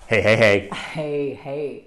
Hey, hey, hey. Hey, hey.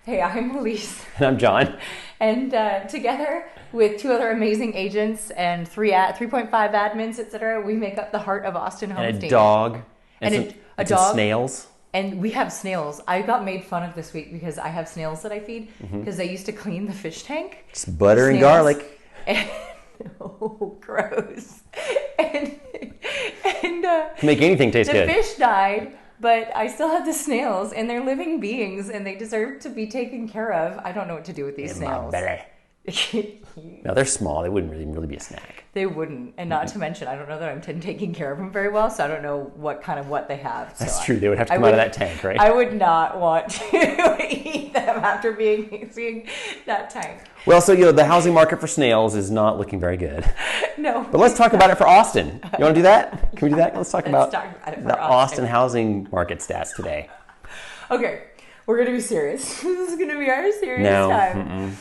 Hey, I'm Alyse. And I'm John. And together with two other amazing agents and 3.5 admins, etc., we make up the heart of Austin Home And a Team. dog. And some, a some dog. snails. And we have snails. I got made fun of this week because I have snails that I feed because I used to clean the fish tank. Just butter and Snails. garlic. And, oh, gross. And To make anything taste the good. fish died, but I still have the snails, and they're living beings, and they deserve to be taken care of. I don't know what to do with these In my snails. belly. No, they're small. They wouldn't really be a snack. They wouldn't, and not to mention, I don't know that I'm taking care of them very well, so I don't know what they have. So That's true. They would have to come out of that tank, right? I would not want to eat them after seeing that tank. Well, so, the housing market for snails is not looking very good. No. But let's talk about it for Austin. You want to do that? Can we do that? Let's talk about it for the Austin housing market stats today. Okay, we're going to be serious. This is going to be our serious No. time.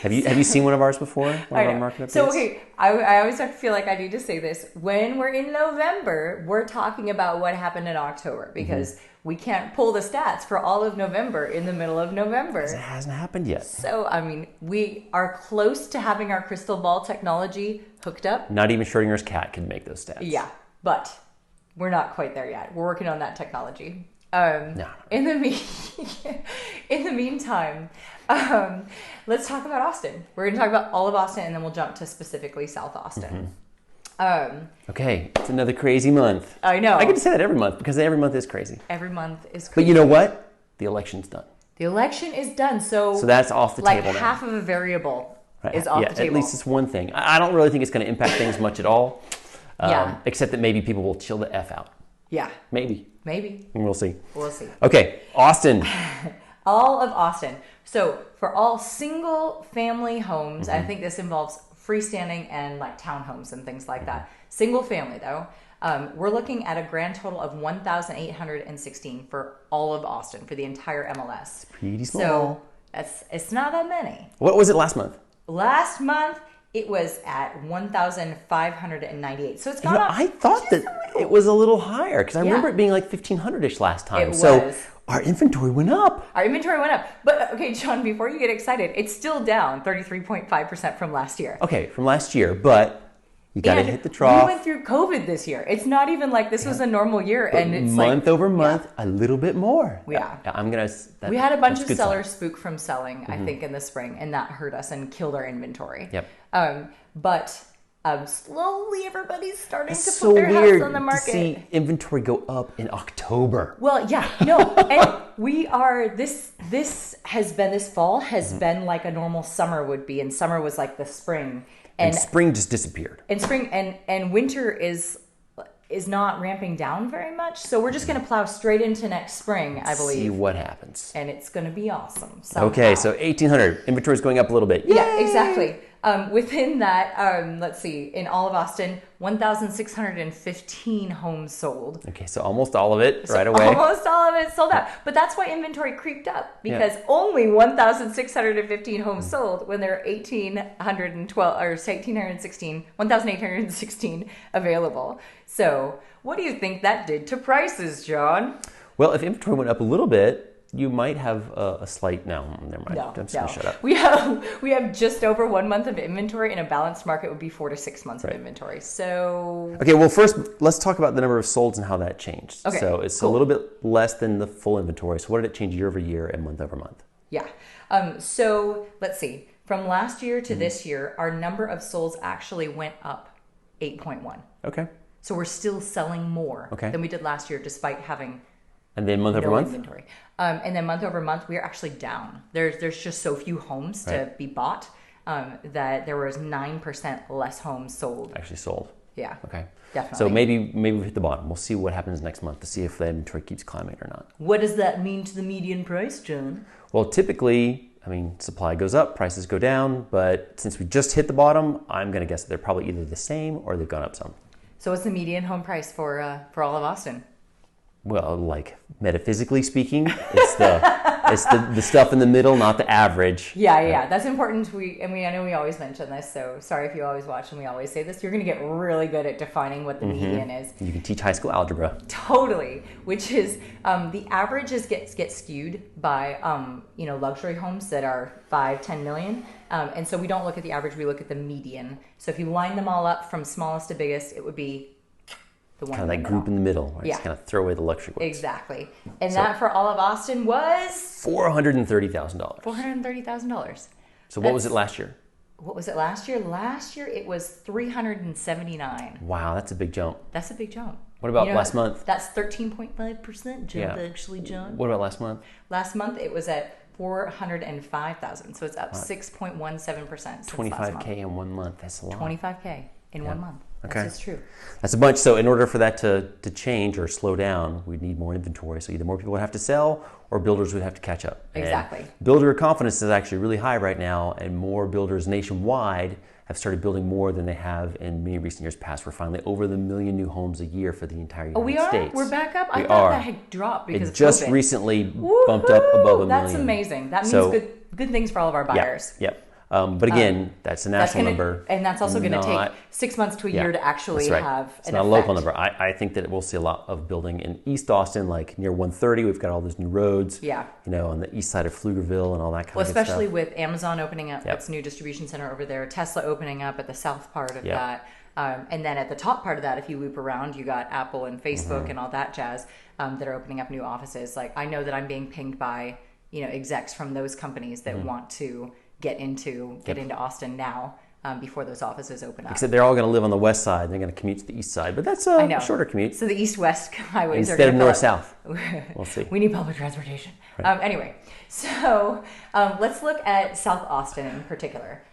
Have you seen one of ours before? One of our market updates? So, okay, I always have to feel like I need to say this. When we're in November, we're talking about what happened in October because we can't pull the stats for all of November in the middle of November. It hasn't happened yet. So, we are close to having our crystal ball technology hooked up. Not even Schrodinger's cat can make those stats. Yeah, but we're not quite there yet. We're working on that technology. No. In the meantime, let's talk about Austin. We're going to talk about all of Austin, and then we'll jump to specifically South Austin. Okay, it's another crazy month. I know. I get to say that every month because every month is crazy. Every month is But crazy. you know what? The election's done. The election is done, so that's off the table now. Like half of a variable Right. is off Yeah, the table. at least it's one thing. I don't really think it's going to impact things much at all. Yeah. Except that maybe people will chill the F out. Yeah. Maybe. We'll see. We'll see. Okay, Austin. All of Austin. So for all single family homes, I think this involves freestanding and like townhomes and things like that. Single family though, we're looking at a grand total of 1,816 for all of Austin for the entire MLS. Pretty small. So it's not that many. What was it last month? Last month it was at 1,598. So it's gone up. I thought that it was a little higher because I remember it being like 1,500-ish last time. It so was. our inventory went up. Our inventory went up. But okay, John, before you get excited, it's still down 33.5% from last year. Okay, from last year, but you got to hit the trough. We went through COVID this year. It's not even like this was a normal year, But and it's month over month, a little bit more. Yeah. That, we had a bunch that's of a good sellers sign. spook from selling, I think, in the spring, and that hurt us and killed our inventory. Yep. But slowly everybody's starting It's to so put their weird house on the to market. see inventory go up in October. Well, yeah, no, and we are. This fall has been like a normal summer would be, and summer was like the spring, And spring just disappeared. and spring and winter is not ramping down very much. So we're just going to plow straight into next spring, I believe. See what happens. And it's going to be awesome. Somehow. Okay, so 1,800. Inventory's going up a little bit. Yeah, exactly. Within that, let's see, in all of Austin, 1,615 homes sold. Okay, so almost all of it right away. Almost all of it sold out. But that's why inventory creeped up because only 1,615 homes sold when there are 1,816 available. So what do you think that did to prices, John? Well, if inventory went up a little bit, you might have a slight... No, never mind. I'm just going to shut up. We have just over 1 month of inventory. In a balanced market would be 4 to 6 months of inventory. So... Okay, well, first, let's talk about the number of solds and how that changed. Okay, so it's a little bit less than the full inventory. So what did it change year over year and month over month? Yeah. So let's see. From last year to this year, our number of solds actually went up 8.1. Okay. So we're still selling more than we did last year, despite having And then month over no month? inventory. And then month over month, we are actually down. There's just so few homes to be bought that there was 9% less homes sold. Actually sold. Yeah. Okay. Definitely. So maybe we hit the bottom. We'll see what happens next month to see if the inventory keeps climbing or not. What does that mean to the median price, John? Well, typically, supply goes up, prices go down, but since we just hit the bottom, I'm going to guess that they're probably either the same or they've gone up some. So what's the median home price for all of Austin? Well, like metaphysically speaking, it's the stuff in the middle, not the average. Yeah. That's important. I know we always mention this, so sorry if you always watch and we always say this. You're going to get really good at defining what the median is. You can teach high school algebra. Totally, which is the averages get skewed by luxury homes that are 5-10 million, and so we don't look at the average. We look at the median. So if you line them all up from smallest to biggest, it would be the one Kind of that group in the middle. Right? Yeah. Just kind of throw away the luxury ones. Exactly. And that for all of Austin was $430,000. $430,000. So what was it last year? What was it last year? Last year it was $379. Wow, that's a big jump. That's a big jump. What about last month? That's 13.5% jump, actually, John. What about last month? Last month it was at 405,000. So it's up 6.17% since 25K in 1 month. That's a lot. 25K in 1 month. Okay. That's true. That's a bunch. So in order for that to change or slow down, we need more inventory. So either more people would have to sell or builders would have to catch up. Exactly. And builder confidence is actually really high right now, and more builders nationwide have started building more than they have in many recent years past. We're finally over the 1 million new homes a year for the entire United States. We're back up? We I thought are. that had dropped because it of just COVID. recently bumped up above 1 million. That's amazing. That means good things for all of our buyers. Yep. But again, that's a national number. And that's also going to take 6 months to a year to actually have It's an not effect. a local number. I think that we'll see a lot of building in East Austin, like near 130. We've got all those new roads. Yeah. On the east side of Pflugerville and all that kind Well, of good especially stuff. with Amazon opening up its new distribution center over there, Tesla opening up at the south part of that. And then at the top part of that, if you loop around, you got Apple and Facebook and all that jazz that are opening up new offices. Like, I know that I'm being pinged by, execs from those companies that want to get into Austin now before those offices open up. Except they're all going to live on the west side. They're going to commute to the east side. But that's a shorter commute. So the east-west highways Instead are of north-south. We'll see. We need public transportation. Right. Anyway, so let's look at South Austin in particular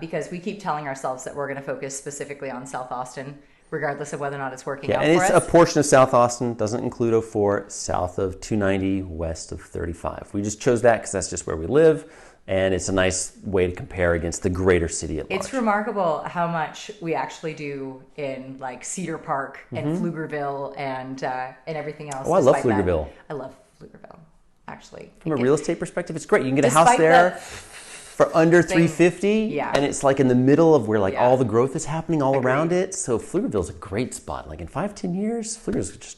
because we keep telling ourselves that we're going to focus specifically on South Austin regardless of whether or not it's working out and for us. it's a portion of South Austin, doesn't include 04, south of 290, west of 35. We just chose that because that's just where we live. And it's a nice way to compare against the greater city at large. It's remarkable how much we actually do in like Cedar Park and Pflugerville and everything else. Oh, I love Pflugerville. I love Pflugerville, actually. From a real estate perspective, it's great. You can get a house there for under $350, and it's like in the middle of where all the growth is happening all around it. So Pflugerville's a great spot. Like in 5-10 years, Pflugerville's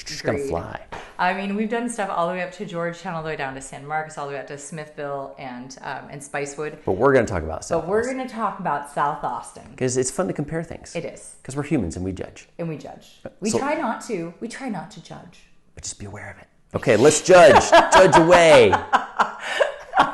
just gonna fly. I mean, we've done stuff all the way up to Georgetown, all the way down to San Marcos, all the way up to Smithville and Spicewood. But we're going to talk about South Austin. But we're going to talk about South Austin. Because it's fun to compare things. It is. Because we're humans and we judge. And we judge. We try not to judge. But just be aware of it. Okay, let's judge. Judge away.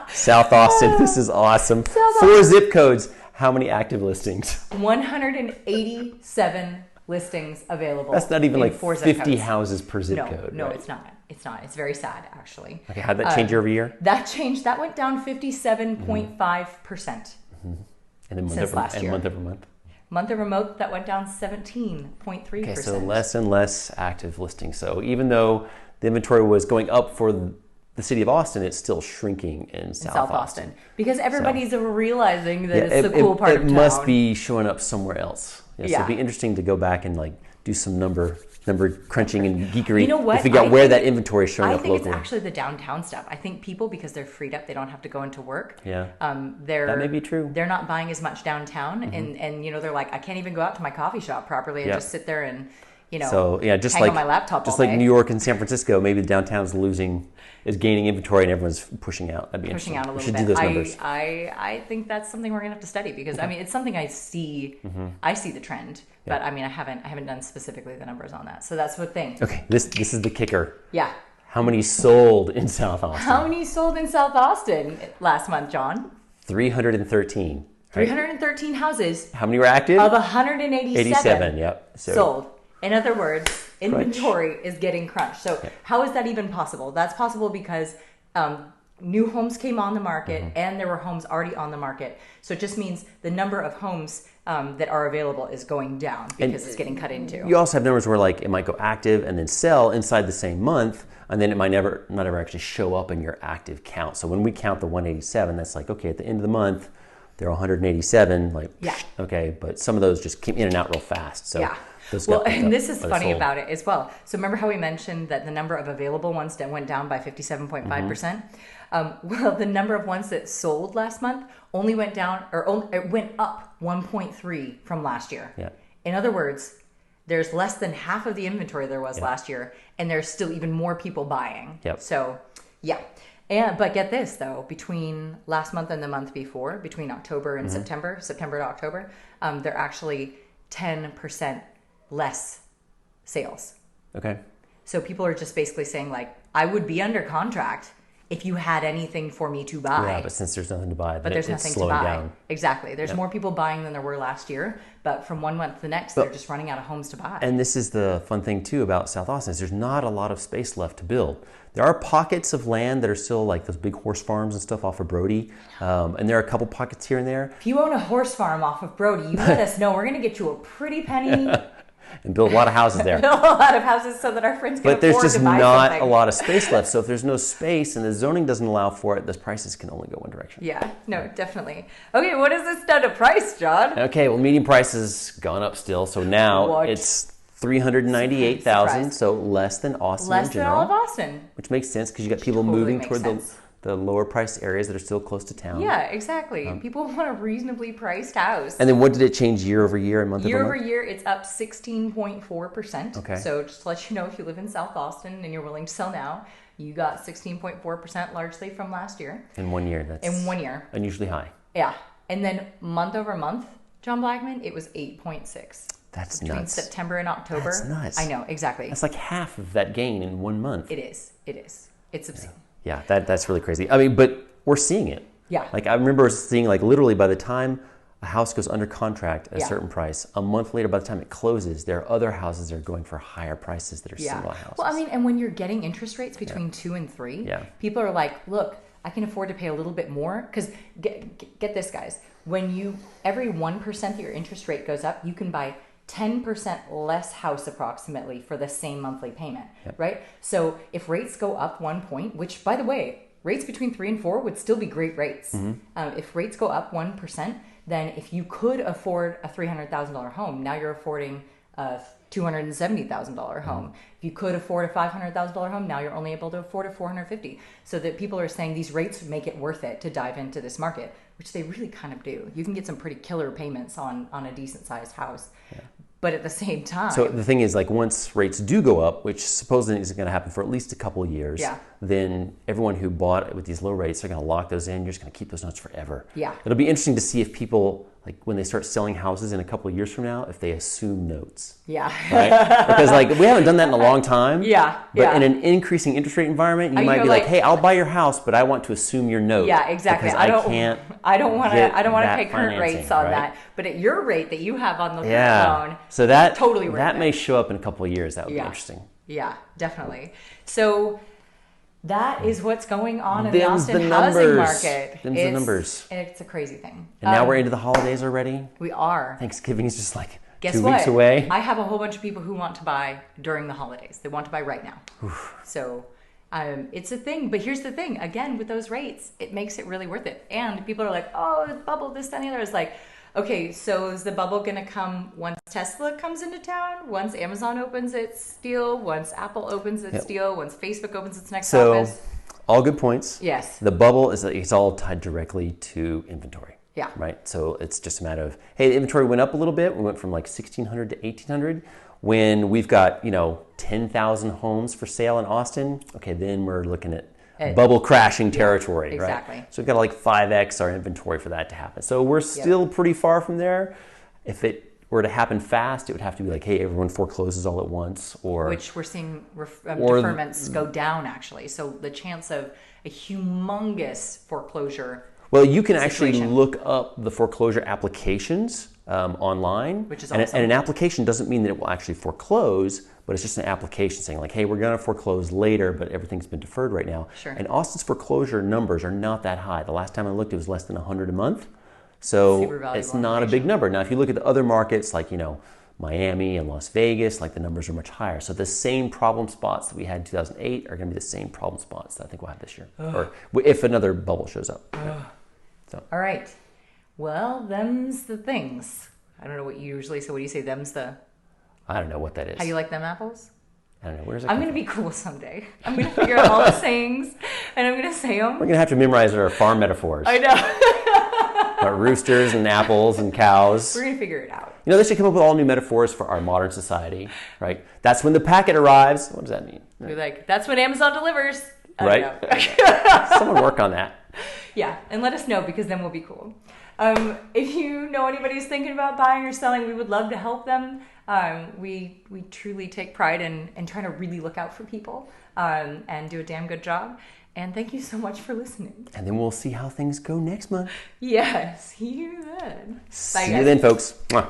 South Austin, this is awesome. 4 zip codes. How many active listings? 187 listings available. That's not even like 4 zip 50 codes. houses per zip code. No, right? it's not. It's not. It's very sad, actually. Okay, how'd that change year over year? That changed. That went down 57.5%. And then since last year. month over month? Month over month, that went down 17.3%. Okay, so less and less active listings. So even though the inventory was going up for the city of Austin, it's still shrinking in South Austin. Because everybody's realizing that it's the cool part of town. It must be showing up somewhere else. So it'd be interesting to go back and like do some number crunching and geekery to figure out where that inventory is showing up locally. I think it's actually the downtown stuff. I think people, because they're freed up, they don't have to go into work. Yeah, that may be true. They're not buying as much downtown, and they're like, I can't even go out to my coffee shop properly and just sit there and just hang like on my laptop just all like day. New York and San Francisco, maybe the downtown's gaining inventory and everyone's pushing out. That'd be pushing interesting. out a We little should bit. do those numbers. I think that's something we're gonna have to study because I mean it's something I see. I see the trend, but I mean I haven't done specifically the numbers on that. So that's the thing. Okay, this is the kicker. Yeah. How many sold in South Austin? How many sold in South Austin last month, John? 313. 313 houses. How many were active? Of 187. 87, yep. So, sold. In other words, inventory is getting crunched. So how is that even possible? That's possible because new homes came on the market and there were homes already on the market. So it just means the number of homes that are available is going down because it's getting cut into. You also have numbers where like it might go active and then sell inside the same month, and then it might not ever actually show up in your active count. So when we count the 187, that's like, okay, at the end of the month, there are 187, okay, but some of those just came in and out real fast. So Well, and this is funny about it as well. So remember how we mentioned that the number of available ones that went down by 57.5%? Well, the number of ones that sold last month only went down, it went up 1.3 from last year. Yeah. In other words, there's less than half of the inventory there was last year, and there's still even more people buying. Yep. So, yeah. But get this, though, between last month and the month before, between October and September to October, there are actually 10% less sales. Okay. So people are just basically saying, like, I would be under contract if you had anything for me to buy. Yeah, but since there's nothing to buy, but there's nothing to buy. Down. Exactly. There's more people buying than there were last year, but from one month to the next, they're just running out of homes to buy. And this is the fun thing, too, about South Austin is there's not a lot of space left to build. There are pockets of land that are still like those big horse farms and stuff off of Brody, and there are a couple pockets here and there. If you own a horse farm off of Brody, you let us know. We're going to get you a pretty penny. And build a lot of houses there. Build a lot of houses so that our friends can afford to buy something. But there's just not a lot of space left. So if there's no space and the zoning doesn't allow for it, the prices can only go one direction. Yeah, no, definitely. Okay, what is this done to price, John? Okay, well, median price has gone up still. So now it's $398,000, so less than Austin in general. Less than all of Austin. Which makes sense because you got people moving toward the lower priced areas that are still close to town. Yeah, exactly. People want a reasonably priced house. And then what did it change year over year and month over month? Year over year, it's up 16.4%. Okay. So just to let you know, if you live in South Austin and you're willing to sell now, you got 16.4% largely from last year. In 1 year. That's in 1 year. Unusually high. Yeah. And then month over month, John Blackman, it was 8.6. That's between nuts. September and October. That's nuts. I know, exactly. That's like half of that gain in 1 month. It is. It's obscene. Yeah, that's really crazy. I mean, but we're seeing it. Yeah. Like I remember seeing like literally by the time a house goes under contract at a certain price, a month later by the time it closes, there are other houses that are going for higher prices that are similar houses. Well, I mean, and when you're getting interest rates between 2 and 3, people are like, look, I can afford to pay a little bit more. Because get this, guys. When every 1% that your interest rate goes up, you can buy 10% less house approximately for the same monthly payment, right? So if rates go up 1 point, which by the way, rates between 3 and 4 would still be great rates. If rates go up 1%, then if you could afford a $300,000 home, now you're affording a $270,000 home. If you could afford a $500,000 home, now you're only able to afford a $450,000. So that people are saying these rates make it worth it to dive into this market, which they really kind of do. You can get some pretty killer payments on a decent sized house. But at the same time... So the thing is, like, once rates do go up, which supposedly is going to happen for at least a couple of years, then everyone who bought it with these low rates are going to lock those in. You're just going to keep those notes forever. Yeah. It'll be interesting to see if people, like, when they start selling houses in a couple of years from now, if they assume notes. Yeah. Right? Because, like, we haven't done that in a long time. Yeah. But in an increasing interest rate environment, you might be like, hey, I'll buy your house, but I want to assume your note. Yeah, exactly. Because I don't want to pay current rates on that. But at your rate that you have on the loan, so that totally worth that it. May show up in a couple of years. That would be interesting. Yeah, definitely. So that is what's going on in the Austin housing market. The numbers. It's a crazy thing. And now we're into the holidays already. We are. Thanksgiving is just like Guess 2 what? weeks away. I have a whole bunch of people who want to buy during the holidays. They want to buy right now. So it's a thing. But here's the thing. Again, with those rates, it makes it really worth it. And people are like, oh, the bubble, this, that, and the other. It's like, okay, so is the bubble going to come once Tesla comes into town, once Amazon opens its deal, once Apple opens its deal, once Facebook opens its next office? All good points. Yes. The bubble it's all tied directly to inventory. Yeah. Right? So it's just a matter of, hey, the inventory went up a little bit. We went from like 1,600 to 1,800. When we've got, 10,000 homes for sale in Austin, okay, then we're looking at bubble crashing territory, exactly. right? So we've got to like 5x our inventory for that to happen. So we're still pretty far from there. If it were to happen fast, it would have to be like, hey, everyone forecloses all at once, which we're seeing deferments go down actually. So the chance of a humongous foreclosure. Well, you can actually look up the foreclosure applications online, which is awesome. And an application doesn't mean that it will actually foreclose, but it's just an application saying like, hey, we're going to foreclose later, but everything's been deferred right now. Sure. And Austin's foreclosure numbers are not that high. The last time I looked, it was less than 100 a month. So it's not a big number. Now, if you look at the other markets like, Miami and Las Vegas, like the numbers are much higher. So the same problem spots that we had in 2008 are going to be the same problem spots that I think we'll have this year, or if another bubble shows up. So. All right. Well, them's the things. I don't know what you usually say. What do you say? I don't know what that is. How you like them apples? I don't know. Where's it? I'm going to be cool someday. I'm going to figure out all the sayings, and I'm going to say them. We're going to have to memorize our farm metaphors. I know. About roosters and apples and cows. We're going to figure it out. You know, they should come up with all new metaphors for our modern society, right? That's when the packet arrives. What does that mean? Right. You're like, that's when Amazon delivers. Right? Someone work on that. Yeah, and let us know, because then we'll be cool. If you know anybody who's thinking about buying or selling, we would love to help them. We truly take pride in trying to really look out for people and do a damn good job. And thank you so much for listening. And then we'll see how things go next month. Yes, see you then. See you then, folks. Mwah.